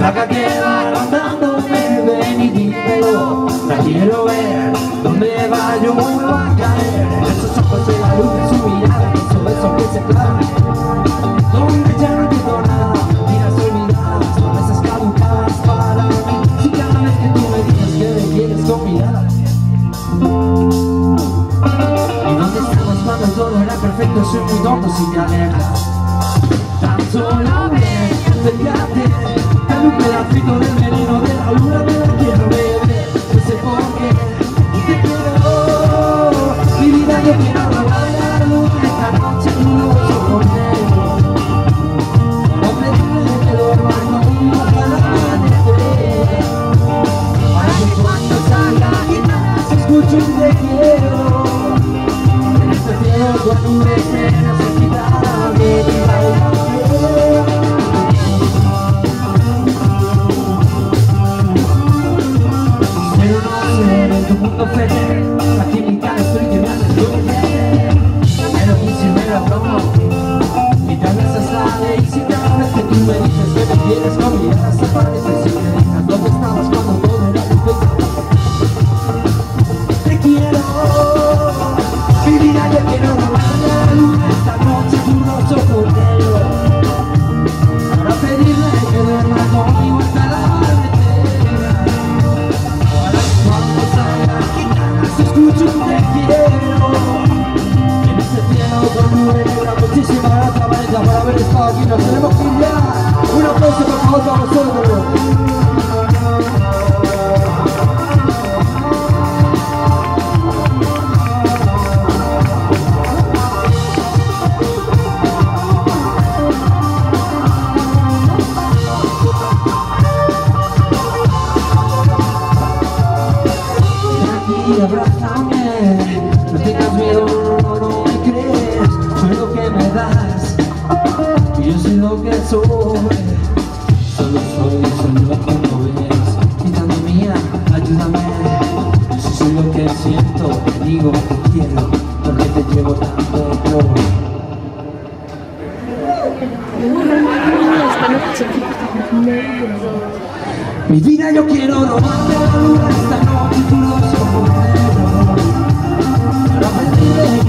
flaca que va levantándome, ven y dímelo. La quiero ver, donde va yo vuelvo a caer. En esos ojos de la luz de su mirada, en esos besos que se clavan, donde ya no entiendo nada, mentiras olvidadas, promesas caducadas para mí. Si cada vez que tú me dices que me quieres con mirada. ¿Y dónde estamos cuando todo era perfecto? Soy muy tonto si te alejas. Tan solo ven, acércate, dame un pedacito del veneno de la luna, me la quiero beber, no sé por qué, y te quiero. Mi vida yo quiero robar la luz esta noche en un oso con negro. No pedirle que duerma conmigo hasta el amanecer. Para que cuando salga la guitarra se escuche un te quiero. En este cielo tu nube se necesitará de mi baile. La química estoy que me hace llover. Pero y si me la tomo, y tal vez es la ley. Si cada vez que tú me dices que me quieres con miradas apareces y me dejas dónde estabas cuando todo era perfecto. Te quiero, mi vida yo quiero robar la luna esta noche tu rostro con negro, para pedirle que duerma conmigo hasta la escucho un te quiero. En este cielo con nube negra, muchísima gracias Vanessa por haber estado aquí. Nos tenemos que ir ya. Un aplauso por favor para vosotros. Y abrázame, no tengas miedo, no me crees, soy lo que me das, y yo soy lo que soy, solo soy lo que no ves, quítame mía, ayúdame, yo soy lo que siento, te digo que te quiero, porque te llevo tan dentro. Mi vida yo quiero robarte la luna esta noche, tu rostro con negro, para pedirle